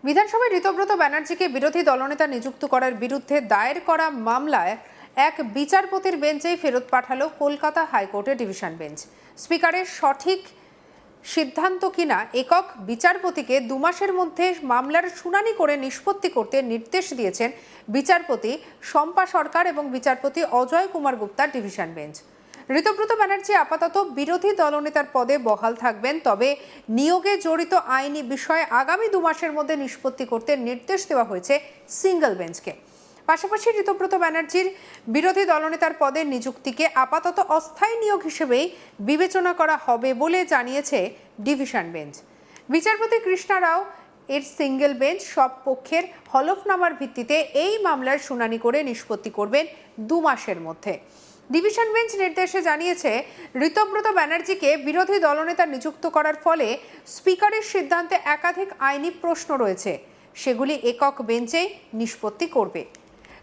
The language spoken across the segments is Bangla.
বিধানসভায় ঋতব্রত ব্যানার্জিকে বিরোধী দলনেতা নিযুক্ত করার বিরুদ্ধে দায়ের করা মামলায় এক বিচারপতির বেঞ্চেই ফেরত পাঠালো কলকাতা হাইকোর্টের ডিভিশন বেঞ্চ। স্পিকারের সঠিক সিদ্ধান্ত কিনা একক বিচারপতিকে 2 মাসের মধ্যে মামলার শুনানি করে নিষ্পত্তি করতে নির্দেশ দিয়েছেন বিচারপতি শম্পা সরকার এবং বিচারপতি অজয় কুমার গুপ্তার ডিভিশন বেঞ্চ। ঋতব্রত ব্যানার্জি আপাতত বিরোধী দলনেতার পদে বহাল থাকবেন, তবে নিয়োগে জড়িত আইনি বিষয়ে আগামী 2 মাসের মধ্যে নিষ্পত্তি করতে নির্দেশ দেওয়া হয়েছে সিঙ্গল বেঞ্চকে। পাশাপাশি ঋতব্রত ব্যানার্জির বিরোধী দলনেতার পদে নিযুক্তিকে আপাতত অস্থায়ী নিয়োগ হিসেবেই বিবেচনা করা হবে বলে জানিয়েছে ডিভিশন বেঞ্চ। বিচারপতি কৃষ্ণা রাও এর সিঙ্গল বেঞ্চ সব পক্ষের হলফনামার ভিত্তিতে এই মামলার শুনানি করে নিষ্পত্তি করবেন 2 মাসের মধ্যে। ডিভিশন বেঞ্চ নির্দেশে জানিয়েছে, ঋতব্রত ব্যানার্জিকে বিরোধী দলনেতা নিযুক্ত করার ফলে স্পিকারের সিদ্ধান্তে একাধিক আইনি প্রশ্ন রয়েছে, সেগুলি একক বেঞ্চেই নিষ্পত্তি করবে।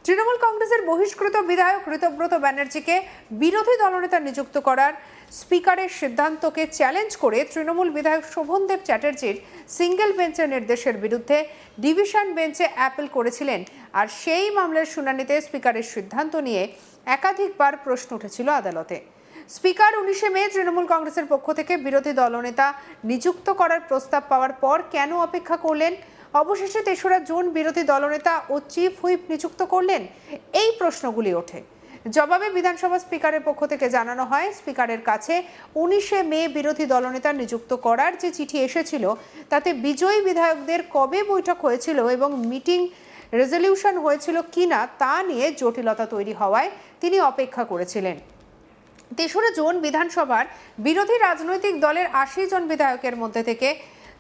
তৃণমূল কংগ্রেসের বহিষ্কৃত বিধায়ক ঋতব্রত ব্যানার্জিকে বিরোধী দলনেতা নিযুক্ত করার স্পিকারের সিদ্ধান্তকে চ্যালেঞ্জ করে তৃণমূল বিধায়ক শোভনদেব চ্যাটার্জির সিঙ্গেল বেঞ্চের নির্দেশের বিরুদ্ধে ডিভিশন বেঞ্চে অ্যাপিল করেছিলেন। আর সেই মামলার শুনানিতে স্পিকারের সিদ্ধান্ত নিয়ে একাধিকবার প্রশ্ন উঠেছিল আদালতে। স্পিকার 19শে মে তৃণমূল কংগ্রেসের পক্ষ থেকে বিরোধী দলনেতা নিযুক্ত করার প্রস্তাব পাওয়ার পর কেন অপেক্ষা করলেন? অবশেষে 3রা জুন বিরোধী দলনেতা ও চিফ হুইপ নিযুক্ত করলেন, এই প্রশ্নগুলি ওঠে। জবাবে বিধানসভা স্পিকারের পক্ষ থেকে জানানো হয়, স্পিকারের কাছে 19শে মে বিরোধী দলনেতা নিযুক্ত করার যে চিঠি এসেছিল তাতে বিজয়ী বিধায়কদের কবে বৈঠক হয়েছিল এবং মিটিং রেজলিউশন হয়েছিল কিনা তা নিয়ে জটিলতা তৈরি হওয়ায় তিনি অপেক্ষা করেছিলেন। 3রা জুন বিধানসভার বিরোধী রাজনৈতিক দলের 80 জন বিধায়কের মধ্যে থেকে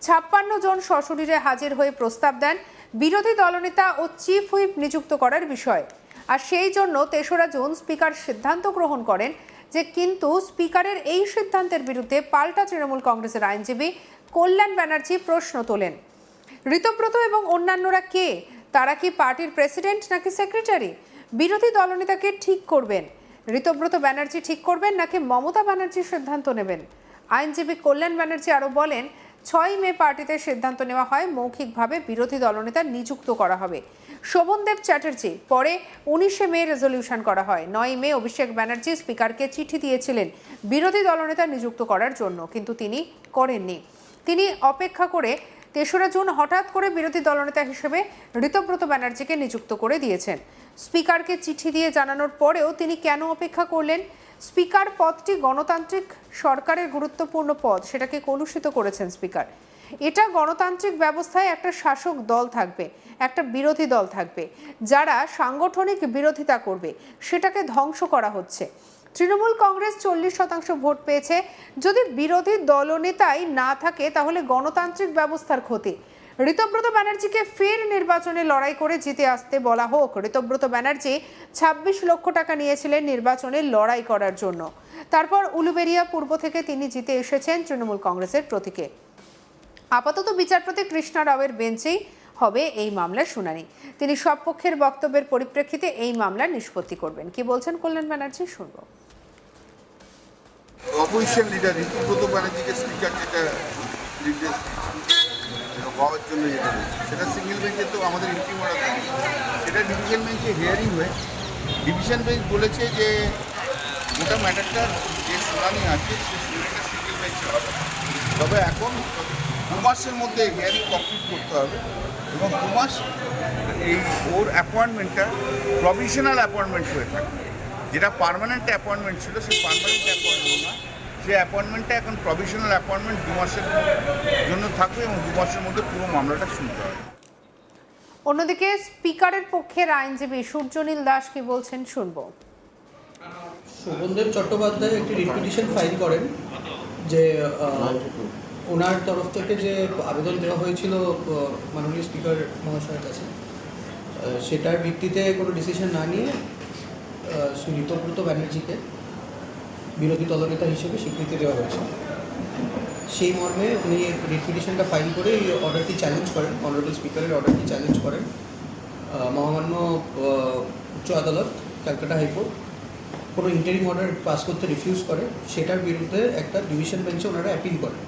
56 জন সশরীরে হাজির হয়ে প্রস্তাব দেন বিরোধী দলনেতা ও চিফ হুইপ নিযুক্ত করার বিষয়ে। আর সেই জন্য 3রা জুন স্পিকার সিদ্ধান্ত গ্রহণ করেন যে কিন্তু স্পিকারের এই সিদ্ধান্তের বিরুদ্ধে পাল্টা তৃণমূল কংগ্রেসের আইনজীবী কল্যাণ ব্যানার্জি প্রশ্ন তোলেন। ঋতব্রত এবং অন্যান্যরা কে? তারা কি পার্টির প্রেসিডেন্ট নাকি সেক্রেটারি? বিরোধী দলনেতাকে ঠিক করবেন ঋতব্রত ব্যানার্জি ঠিক করবেন নাকি মমতা ব্যানার্জি সিদ্ধান্ত নেবেন? আইনজীবী কল্যাণ ব্যানার্জি আরও বলেন, 6 মে পার্টিতে সিদ্ধান্ত নেওয়া হয় মৌখিকভাবে বিরোধী দলনেতা নিযুক্ত করা হবে। শোভনদেব চ্যাটার্জি পরে 19শে মে রেজলিউশন করা হয়। 9 মে অভিষেক ব্যানার্জি স্পিকারকে চিঠি দিয়েছিলেন বিরোধী দলনেতা নিযুক্ত করার জন্য, কিন্তু তিনি করেননি। তিনি অপেক্ষা করে 3রা জুন হঠাৎ করে বিরোধী দলনেতা হিসেবে ঋতব্রত ব্যানার্জিকে নিযুক্ত করে দিয়েছেন। স্পিকারকে চিঠি দিয়ে জানানোর পরেও তিনি কেন অপেক্ষা করলেন? স্পিকার পদটি গণতান্ত্রিক সরকারের গুরুত্বপূর্ণ পদ, সেটাকে কলুষিত করেছেন স্পিকার। এটা গণতান্ত্রিক ব্যবস্থায় একটা শাসক দল থাকবে, একটা বিরোধী দল থাকবে, যারা সাংগঠনিক বিরোধিতা করবে, সেটাকে ধ্বংস করা হচ্ছে। তৃণমূল কংগ্রেস 40% ভোট পেয়েছে। যদি বিরোধী দলনেতাই না থাকে তাহলে গণতান্ত্রিক ব্যবস্থার ক্ষতি। ঋতব্রত ব্যানার্জিকে ফের নির্বাচনে লড়াই করে জিতে আসতে বলা হোক। ঋতব্রত ব্যানার্জি 26 লক্ষ টাকা নিয়েছিলেন নির্বাচনে লড়াই করার জন্য। তারপর উলুবেড়িয়া পূর্ব থেকে তিনি জিতে এসেছেন তৃণমূল কংগ্রেসের প্রতীকে। আপাতত বিচারপতি কৃষ্ণা রাওয়ের বেঞ্চেই হবে এই মামলার শুনানি। তিনি সব পক্ষের বক্তব্যের পরিপ্রেক্ষিতে এই মামলার নিষ্পত্তি করবেন। কি বলছেন কল্যাণ ব্যানার্জি, শুনব। অপোজিশন লিডার ঋতব্রত ব্যানার্জিকে স্পিকার যেটা নির্দেশ পাওয়ার জন্য যেটা সেটা সিঙ্গেল বেঞ্চে তো আমাদের ইন্ট্রি করা থাকে, সেটা ডিভিশন বেঞ্চে হিয়ারিং হয়ে ডিভিশন বেঞ্চ বলেছে যে গোটা ম্যাটারটার যে শুনানি আছে সেই শুনানিটা সিঙ্গেল বেঞ্চে হবে। তবে এখন 2 মাসের মধ্যে হিয়ারিং কমপ্লিট করতে হবে এবং 2 মাস এই ওর অ্যাপয়েন্টমেন্টটা প্রভিশনাল অ্যাপয়েন্টমেন্ট হয়ে থাকে। যেটা পার্মানেন্ট অ্যাপয়েন্টমেন্ট ছিল সেই পার্মানেন্ট অ্যাপয়েন্টমেন্ট না, সেই অ্যাপয়েন্টমেন্টটা এখন প্রভিশনাল অ্যাপয়েন্টমেন্ট 2 মাসের জন্য থাকবে এবং 2 মাসের মধ্যে পুরো মামলাটা শুনতে হবে। অন্যদিকে স্পিকারের পক্ষের আইনজীবী সূর্যনীল দাস কি বলছেন, শুনবো। শোভনদেব চট্টোপাধ্যায় একটি রিট পিটিশন ফাইল করেন যে ওনার তরফ থেকে যে আবেদন দেওয়া হয়েছিল মাননীয় স্পিকার মহাশয়ের কাছে, সেটার ভিত্তিতে কোনো ডিসিশন না নিয়ে শ্রী ঋতব্রত ব্যানার্জিকে বিরোধী দলনেতা হিসেবে স্বীকৃতি দেওয়া হয়েছে। সেই মর্মে উনি রিট পিটিশনটা ফাইল করে এই অর্ডারটি চ্যালেঞ্জ করেন, অনারেবল স্পিকারের অর্ডারটি চ্যালেঞ্জ করেন। মহামান্য উচ্চ আদালত ক্যালকাটা হাইকোর্ট কোনো ইন্টারিম অর্ডার পাস করতে রিফিউজ করে, সেটার বিরুদ্ধে একটা ডিভিশন বেঞ্চে ওনারা অ্যাপিল করেন।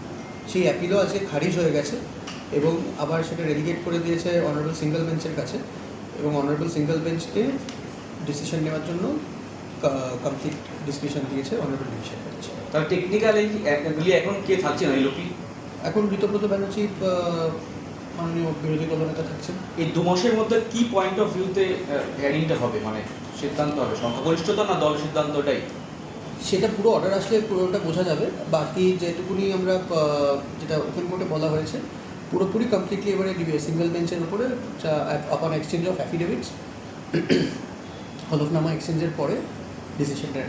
সেই অ্যাপিলও আজকে খারিজ হয়ে গেছে এবং আবার সেটা রেলিগেট করে দিয়েছে অনারেবল সিঙ্গেল বেঞ্চের কাছে, এবং অনারেবল সিঙ্গেল বেঞ্চকে ডিসিশন নেওয়ার জন্য কমপ্লিট ডিসকাশন দিয়েছে অনারেবল ডিভিশন বেঞ্চ। তার টেকনিক্যালি এখন কে থাকছে না এই লোকই? এখন ঋতব্রত ব্যানার্জি মাননীয় বিরোধী দলনেতা থাকছেন। এই 2 মাসের মধ্যে কি পয়েন্ট অফ ভিউতে হিয়ারিংটা হবে, মানে সিদ্ধান্ত হবে সংখ্যাগরিষ্ঠতা না দল সিদ্ধান্তটাই? সেটা পুরো অর্ডার আসলে পুরোটা বোঝা যাবে। বাকি যেটুকুনি আমরা যেটা ওপেন কোর্টে বলা হয়েছে পুরোপুরি কমপ্লিটলি এবারে সিঙ্গেল বেঞ্চের উপরে আপন এক্সচেঞ্জ অফ অ্যাফিডেভিটস হলফনামা এক্সচেঞ্জের পরে ডিসিশনটা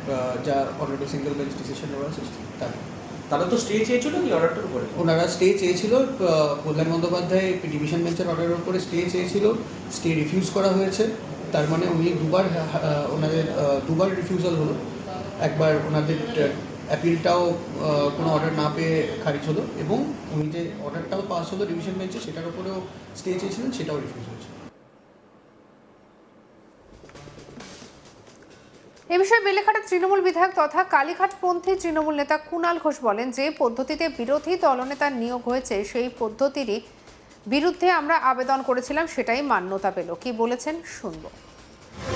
যা অনারেবল সিঙ্গেল বেঞ্চ ডিসিশন নেওয়া আছে তারা তো স্টে চেয়েছিল কি অর্ডারটার উপরে? ওনারা স্টে চেয়েছিল, কল্যাণ বন্দ্যোপাধ্যায় ডিভিশন বেঞ্চের অর্ডারের উপরে স্টে চেয়েছিল, স্টে রিফিউজ করা হয়েছে। তার মানে উনি ওনাদের দুবার রিফিউজাল হলো। একবার ওনাদের অ্যাপিলটাও কোনো অর্ডার না পেয়ে খারিজ হলো, এবং উনি যে অর্ডারটাও পাস হলো ডিভিশন বেঞ্চে সেটার উপরেও স্টে চেয়েছিলেন, সেটাও রিফিউজ হয়েছে। এ বিষয়ে বেলেঘাটা তৃণমূল বিধায়ক তথা কালীঘাটপন্থী তৃণমূল নেতা কুণাল ঘোষ বলেন, যে পদ্ধতিতে বিরোধী দলনেতার নিয়োগ হয়েছে সেই পদ্ধতিরই বিরুদ্ধে আমরা আবেদন করেছিলাম, সেটাই মান্যতা পেল। কি বলেছেন শুনবো।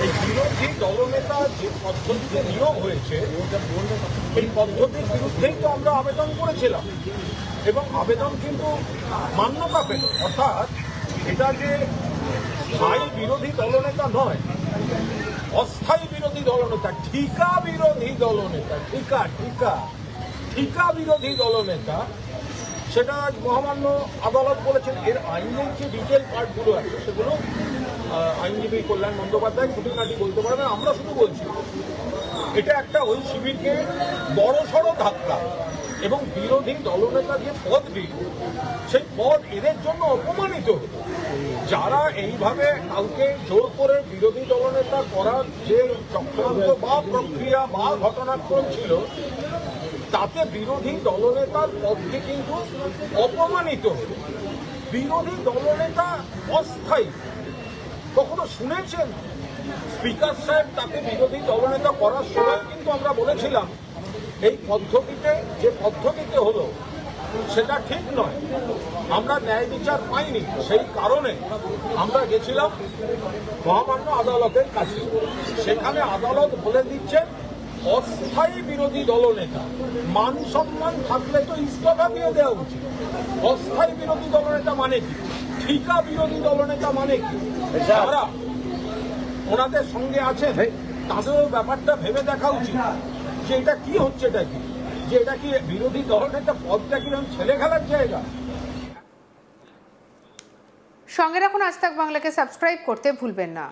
এই বিরোধী দলনেতা যে পদ্ধতিতে নিয়োগ হয়েছে এই পদ্ধতির বিরুদ্ধেই তো আমরা আবেদন করেছিলাম, এবং আবেদন কিন্তু মান্যতা পেল। অর্থাৎ এটা যে স্থায়ী বিরোধী দলনেতা নয়, অস্থায়ী বিরোধী দলনেতা, ঠিকা বিরোধী দলনেতা, ঠিকা বিরোধী দলনেতা, সেটা মহামান্য আদালত বলেছেন। এর আইনের যে ডিটেল পার্টগুলো আছে সেগুলো আইনজীবী কল্যাণ বন্দ্যোপাধ্যায় খুঁটিনাটি বলতে পারবেন। আমরা শুধু বলছি এটা একটা ওই শিবিরকে বড়সড় ধাক্কা, এবং বিরোধী দলনেতা যে পদটি সেই পদ এদের জন্য অপমানিত। যারা এইভাবে কাউকে জোর করে বিরোধী দলনেতা করার যে চক্রান্ত বা প্রক্রিয়া বা ঘটনাক্রম ছিল, তাতে বিরোধী দলনেতার পদটি কিন্তু অপমানিত। বিরোধী দলনেতা অস্থায়ী, কখনো শুনেছেন স্পিকার সাহেব তাকে বিরোধী দলনেতা করার সময় কিন্তু আমরা বলেছিলাম এই পদ্ধতিতে যে পদ্ধতিতে হলো সেটা ঠিক নয়, আমরা ন্যায় বিচার পাইনি। সেই কারণে আমরা গেছিলাম মহামান্য আদালতের কাছে। সেখানে আদালত বলে দিচ্ছেন অস্থায়ী বিরোধী দলনেতা, মান সম্মান থাকলে তো ইস্তফা দিয়ে দেওয়া উচিত। অস্থায়ী বিরোধী দলনেতা মানে কি, ঠিকা বিরোধী দলনেতা মানে কি, যারা ওনাদের সঙ্গে আছেন তাদেরও ব্যাপারটা ভেবে দেখা উচিত যে এটা কি হচ্ছে, এটা কি, যে এটা কি বিরোধী দলনেতা পদটা কিরকম ছেলে খেলার জায়গা। সঙ্গে রাখুন আজ তাক বাংলাকে সাবস্ক্রাইব করতে ভুলবেন না।